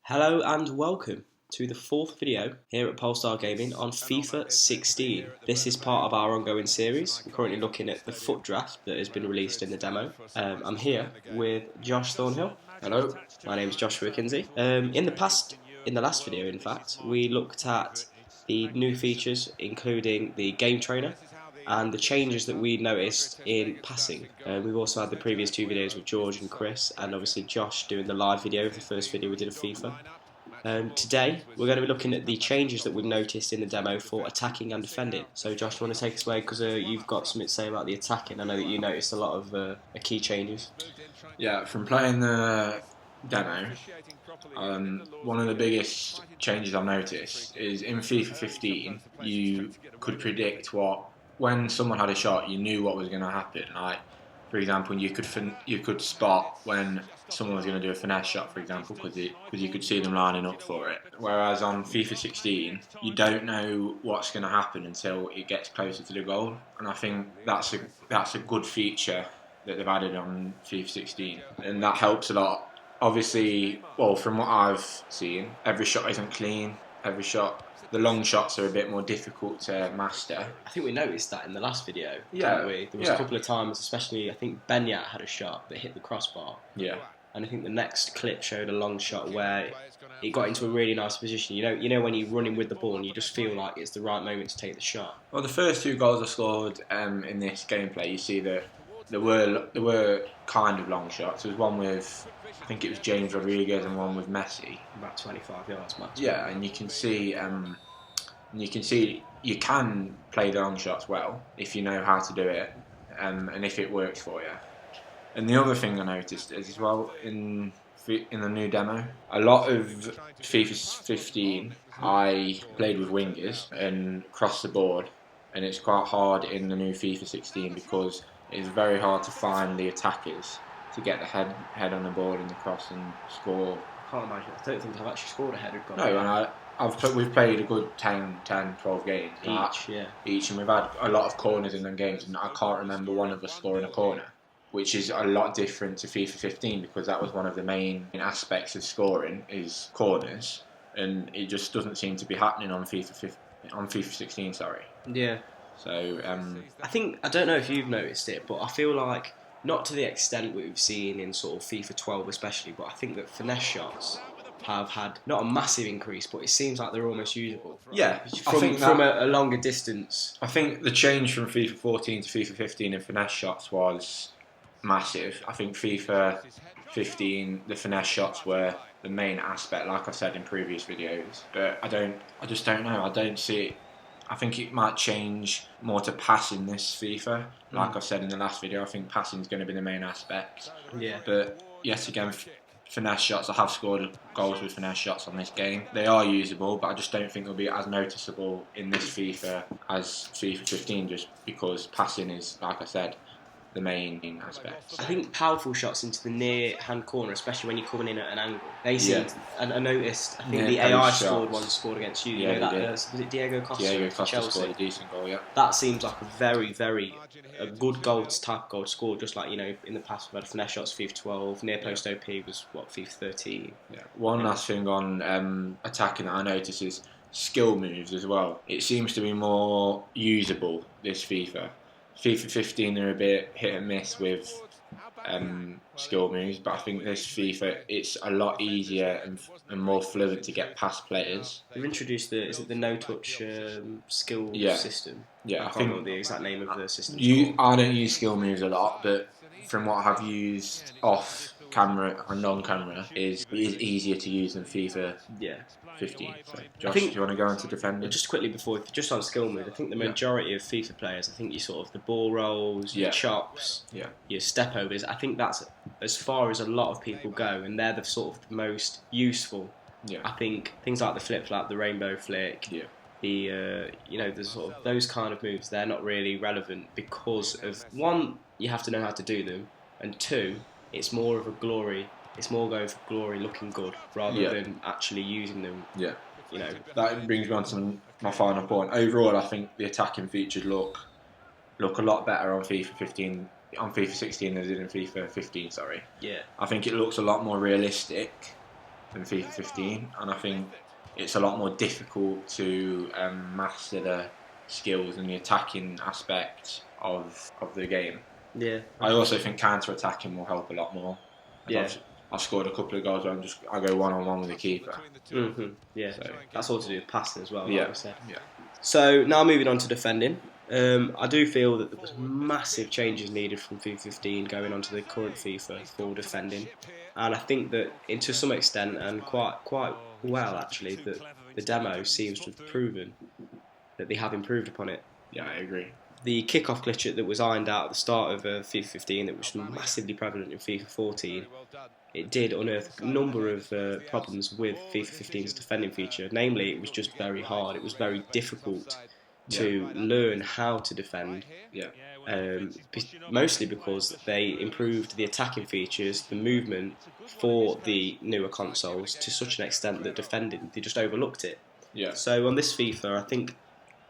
Hello and welcome to the fourth video here at Polestar Gaming on FIFA 16. This is part of our ongoing series. We're currently looking at the FUT draft that has been released in the demo. I'm here with Josh Thornhill. Hello. My name is Joshua Kinsey. In the last video in fact, we looked at the new features including the game trainer and the changes that we noticed in passing. We've also had the previous two videos with George and Chris, and obviously Josh doing the live video of the first video we did of FIFA. Today we're going to be looking at the changes that we've noticed in the demo for attacking and defending. So Josh, do you want to take us away, because you've got something to say about the attacking? I know that you noticed a lot of key changes. Yeah, from playing the demo, one of the biggest changes I've noticed is in FIFA 15 you could predict when someone had a shot, you knew what was going to happen. Like, for example, you could spot when someone was going to do a finesse shot, for example, because you could see them lining up for it. Whereas on FIFA 16, you don't know what's going to happen until it gets closer to the goal, and I think that's a good feature that they've added on FIFA 16, and that helps a lot. Obviously, well, from what I've seen, every shot isn't clean. The long shots are a bit more difficult to master. I think we noticed that in the last video, Yeah, didn't we? There was a couple of times, especially I think Benyat had a shot that hit the crossbar. Yeah. And I think the next clip showed a long shot where it got into a really nice position. You know when you're running with the ball and you just feel like it's the right moment to take the shot. Well, the first two goals I scored in this gameplay, you see that there were kind of long shots. There was one with, I think it was James Rodriguez, and one with Messi. About 25 yards max. Yeah, and you can see you can play the long shots well if you know how to do it, and if it works for you. And the other thing I noticed is as well in the new demo, a lot of FIFA 15 I played with wingers and crossed the board, and it's quite hard in the new FIFA 16 because it's very hard to find the attackers to get the head on the board and the cross and score. I can't imagine. I don't think I've actually scored a header. No, and we've played a good 10, 12 games each, and we've had a lot of corners in them games, and I can't remember one of us scoring a corner, which is a lot different to FIFA 15 because that was one of the main aspects of scoring is corners, and it just doesn't seem to be happening on FIFA 16. Sorry. Yeah. So I don't know if you've noticed it, but I feel like not to the extent we've seen in sort of FIFA 12 especially, but I think that finesse shots have had not a massive increase, but it seems like they're almost usable. Yeah, from a longer distance. I think the change from FIFA 14 to FIFA 15 in finesse shots was massive. I think FIFA 15, the finesse shots were the main aspect, like I said in previous videos. But I just don't know. I don't see it. I think it might change more to passing this FIFA. Like I said in the last video, I think passing is going to be the main aspect. Yeah. But yet again, finesse shots, I have scored goals with finesse shots on this game. They are usable, but I just don't think they'll be as noticeable in this FIFA as FIFA 15, just because passing is, like I said, the main aspect. I think powerful shots into the near hand corner, especially when you're coming in at an angle, they seem. And I noticed, I think the AI scored against you. Yeah, you know that was it Diego Costa? Diego Costa Chelsea? scored a decent goal. Yeah. That seems like a very, very good type goal to score. Just like in the past we've had finesse shots, FIFA 12, near post OP was FIFA 13. Yeah. One last thing on attacking that I noticed is skill moves as well. It seems to be more usable this FIFA. FIFA 15 are a bit hit and miss with skill moves, but I think this FIFA it's a lot easier and more fluid to get past players. They've introduced the no-touch skill system. Yeah, I can't remember the exact name of the system. I don't use skill moves a lot, but from what I have used off camera and non-camera, it is easier to use than FIFA 15. So, Josh, do you want to go into defending? Just quickly just on skill move, I think the majority of FIFA players, I think you sort of the ball rolls, your chops, your step overs. I think that's as far as a lot of people go, and they're the sort of the most useful. Yeah. I think things like the flip flap, the rainbow flick, the the sort of those kind of moves, they're not really relevant because of one, you have to know how to do them, and two, it's more of a glory. It's more going for glory, looking good, rather than actually using them. Yeah. That brings me on to my final point. Overall, I think the attacking features look a lot better on FIFA 15, on FIFA 16 than they did in FIFA 15. Sorry. Yeah. I think it looks a lot more realistic. than FIFA 15, and I think it's a lot more difficult to master the skills and the attacking aspect of the game. Yeah. I also think counter-attacking will help a lot more. Yeah. I've scored a couple of goals where I go one-on-one with the keeper. Mm-hmm. Yeah. So that's all to do with passing as well, like we said. Yeah. So now moving on to defending. I do feel that there was massive changes needed from FIFA 15 going on to the current FIFA for defending, and I think that to some extent and quite well actually that the demo seems to have proven that they have improved upon it. Yeah, I agree. The kick-off glitch that was ironed out at the start of FIFA 15 that was massively prevalent in FIFA 14, it did unearth a number of problems with FIFA 15's defending feature. Namely, it was just very hard. It was very difficult to learn how to defend. Yeah. Mostly because they improved the attacking features, the movement for the newer consoles to such an extent that defending, they just overlooked it. Yeah. So on this FIFA, I think,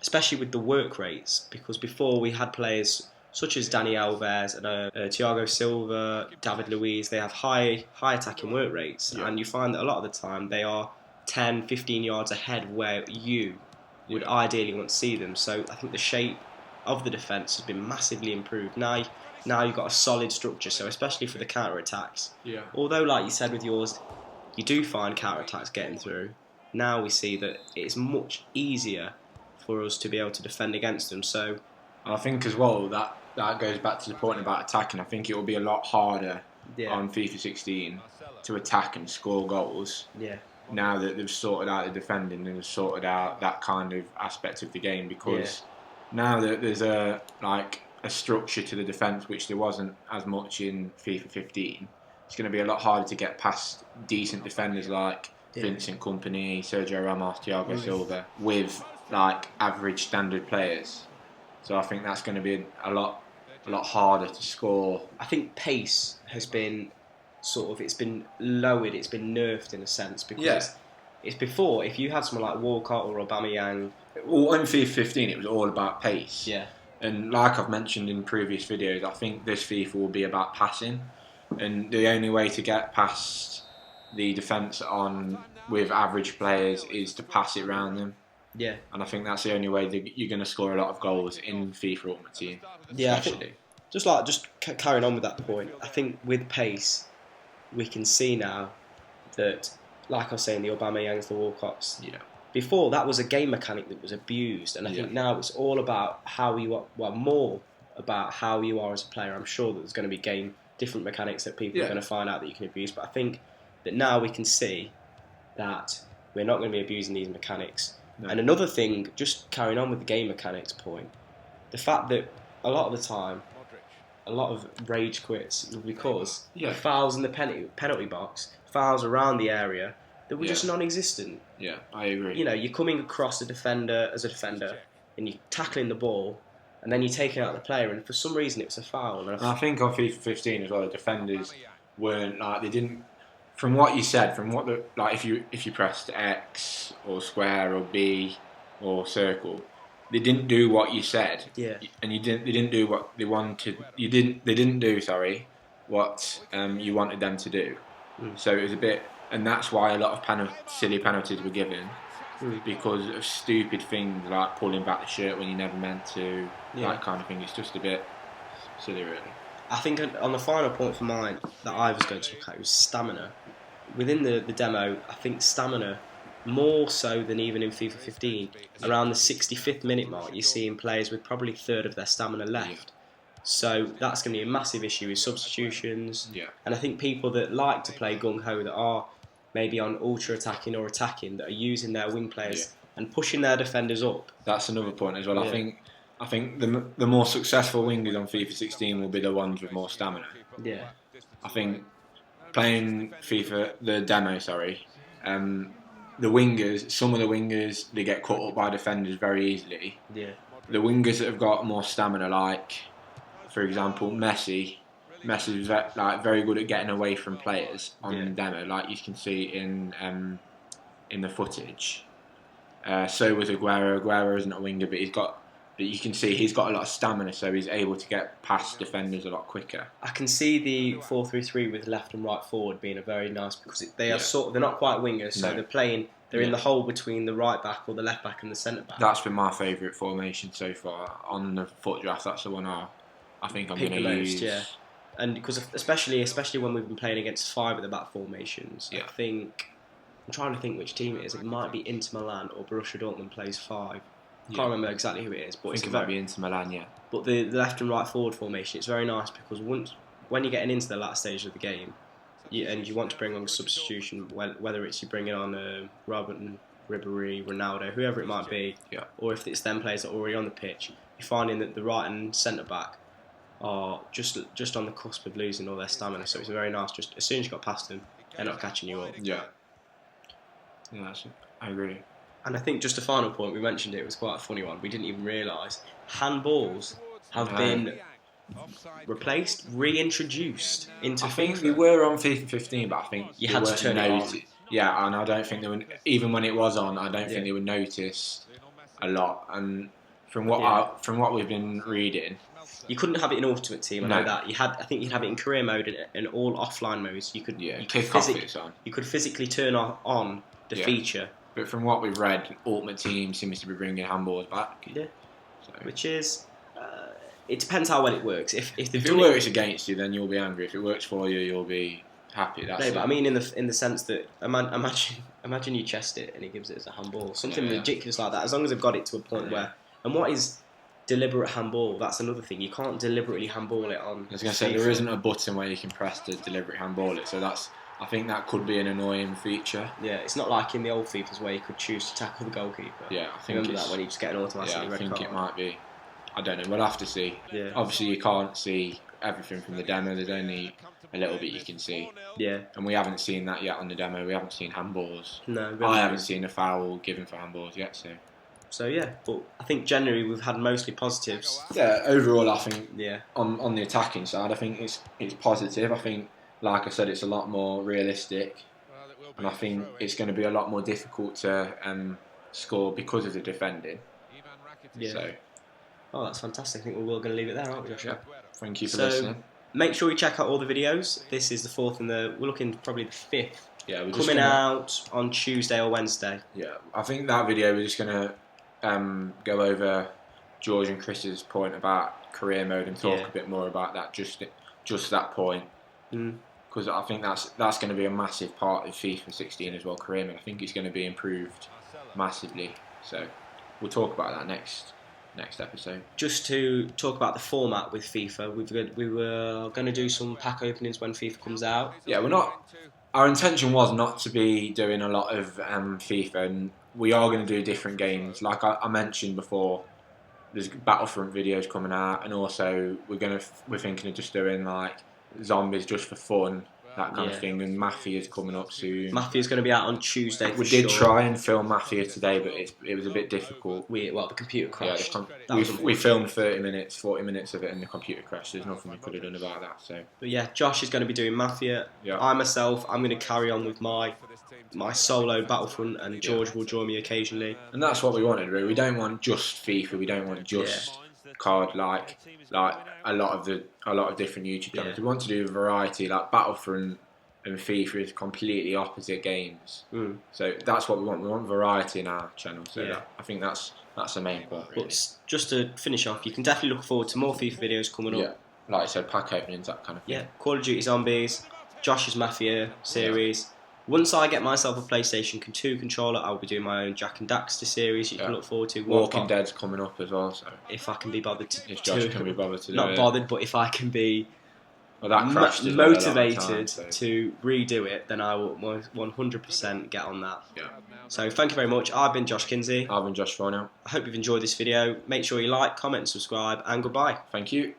especially with the work rates, because before we had players such as Dani Alves and Thiago Silva, David Luiz, they have high attacking work rates, and you find that a lot of the time they are 10, 15 yards ahead where you would ideally want to see them. So I think the shape of the defence has been massively improved. Now you've got a solid structure, so especially for the counter-attacks. Yeah. Although, like you said with yours, you do find counter-attacks getting through, now we see that it's much easier for us to be able to defend against them. So I think as well that goes back to the point about attacking. I think it will be a lot harder on FIFA 16 to attack and score goals. Yeah. Now that they've sorted out the defending and they've sorted out that kind of aspect of the game, because now that there's a structure to the defence which there wasn't as much in FIFA 15, it's going to be a lot harder to get past decent defenders like Vincent Kompany, Sergio Ramos, Thiago Silva with average standard players. So I think that's going to be a lot harder to score. I think pace has been it's been lowered, it's been nerfed in a sense, because it's before, if you had someone like Walcott or Aubameyang. Well, in FIFA 15 it was all about pace. Yeah. And like I've mentioned in previous videos, I think this FIFA will be about passing, and the only way to get past the defence with average players is to pass it around them. Yeah. And I think that's the only way that you're going to score a lot of goals in FIFA Ultimate Team. Yeah, especially. Just carrying on with that point, I think with pace, we can see now that, like I was saying, the Aubameyangs, the Walcotts. Yeah. Before, that was a game mechanic that was abused, and I think now it's all about how you are. Well, more about how you are as a player. I'm sure that there's going to be different mechanics that people are going to find out that you can abuse, but I think that now we can see that we're not going to be abusing these mechanics. No. And another thing, just carrying on with the game mechanics point, the fact that a lot of the time, a lot of rage quits because fouls in the penalty box, fouls around the area that were just non-existent. Yeah, I agree. You know, you're coming across as a defender, and you're tackling the ball, and then you're taking out the player, and for some reason it was a foul. And I think on FIFA 15 as well, the defenders weren't they didn't. From what you said, if you pressed X or square or B or circle, they didn't do what you said. Yeah. And they didn't do what they wanted. They didn't do what you wanted them to do. So it was a bit, and that's why a lot of silly penalties were given because of stupid things like pulling back the shirt when you never meant to. That kind of thing. It's just a bit silly, really. I think on the final point for mine that I was going to look at was stamina. Within the demo, I think stamina, more so than even in FIFA 15, around the 65th minute mark, you're seeing players with probably a third of their stamina left. So that's going to be a massive issue with substitutions. Yeah. And I think people that like to play gung-ho, that are maybe on ultra-attacking or attacking, that are using their wing players and pushing their defenders up. That's another point as well. Yeah. I think the more successful wingers on FIFA 16 will be the ones with more stamina. Yeah. I think playing the demo, the wingers, some of the wingers, they get caught up by defenders very easily. Yeah. The wingers that have got more stamina, like, for example, Messi's very good at getting away from players on the demo, like you can see in the footage. So was Aguero. Aguero isn't a winger, but he's got But you can see he's got a lot of stamina, so he's able to get past defenders a lot quicker. I can see the 4-3-3 with left and right forward being a very nice, because they are they're not quite wingers, so they're in the hole between the right back or the left back and the centre back. That's been my favourite formation so far on the FUT draft. That's the one I think I'm going to use. Yeah, and because especially when we've been playing against 5 at the back formations, I think I'm trying to think which team it is. It might be Inter Milan or Borussia Dortmund plays 5. I can't remember exactly who it is, but I think it might be Inter Milan, yeah. But the left and right forward formation, it's very nice because when you're getting into the last stage of the game, and you want to bring on a substitution, whether it's you bringing on Robin, Ribéry, Ronaldo, whoever it might be, or if it's them players that are already on the pitch, you're finding that the right and centre back are just on the cusp of losing all their stamina. So it's very nice. Just as soon as you got past them, they're not catching you up. Yeah, I agree. And I think just a final point, we mentioned it was quite a funny one. We didn't even realise handballs have been replaced, reintroduced into FIFA. I think we were on FIFA 15, but I think you had to turn it on. Yeah, and I don't think they were, even when it was on, I don't think they were noticed a lot. And from what we've been reading, you couldn't have it in Ultimate Team. I know that I think you'd have it in career mode and all offline modes. You could you could physically turn on the feature. But from what we've read, Ultimate Team seems to be bringing handballs back. Yeah, which is it depends how well it works. If it works against you, then you'll be angry. If it works for you, you'll be happy. But I mean in the sense that imagine you chest it and he gives it as a handball, something ridiculous like that. As long as they've got it to a point where, and what is deliberate handball? That's another thing. You can't deliberately handball it on. I was going to say there isn't a button where you can press to deliberate handball it, so I think that could be an annoying feature. Yeah, it's not like in the old FIFAs where you could choose to tackle the goalkeeper. Yeah, I think remember that when you just get an automatic red card. I think it might be. I don't know. We'll have to see. Yeah. Obviously, you can't see everything from the demo. There's only a little bit you can see. Yeah. And we haven't seen that yet on the demo. We haven't seen handballs. No, I haven't seen a foul given for handballs yet. So yeah, but I think generally we've had mostly positives. Yeah, overall I think on the attacking side I think it's positive. I think, like I said, it's a lot more realistic, and I think it's going to be a lot more difficult to score because of the defending. Yeah. So. Oh, that's fantastic. I think we're all going to leave it there, aren't we, Joshua? Yeah. Thank you for listening. Make sure you check out all the videos. This is the 4th and we're looking probably the 5th. Yeah, we're coming out on Tuesday or Wednesday. Yeah, I think that video we're just going to go over George and Chris's point about career mode and talk a bit more about that, just that point. Because I think that's going to be a massive part of FIFA 16 as well, career mode. I think it's going to be improved massively. So we'll talk about that next episode. Just to talk about the format with FIFA, we were going to do some pack openings when FIFA comes out. Yeah, our intention was not to be doing a lot of FIFA, and we are going to do different games. Like I mentioned before, there's Battlefront videos coming out, and also we're thinking of just doing like zombies just for fun, that kind of thing. And Mafia's coming up soon. Mafia's going to be out on Tuesday. We did try and film Mafia today, but it was a bit difficult. The computer crashed. Yeah, we filmed 40 minutes of it, and the computer crashed. There's nothing we could have done about that. So. But yeah, Josh is going to be doing Mafia. Yeah. I'm going to carry on with my solo Battlefront, and George will join me occasionally. And that's what we wanted, really. We don't want just FIFA. We don't want just card like a lot of different YouTube channels. We want to do a variety. Like Battlefront and FIFA is completely opposite games. So that's what we want. We want variety in our channel. So I think that's the main point. Really. But just to finish off, you can definitely look forward to more FIFA videos coming up. Yeah, like I said, pack openings, that kind of thing. Yeah, Call of Duty Zombies, Josh's Mafia series. Yeah. Once I get myself a PlayStation 2 controller, I'll be doing my own Jack and Daxter series. You can look forward to. Walking Dead's coming up as well. So if I can be bothered to, if Josh can be bothered to do not it. bothered, but if I can be motivated to redo it, then I will 100% get on that. Yeah. So thank you very much. I've been Josh Kinsey. I've been Josh Fornell. I hope you've enjoyed this video. Make sure you like, comment, and subscribe, and goodbye. Thank you.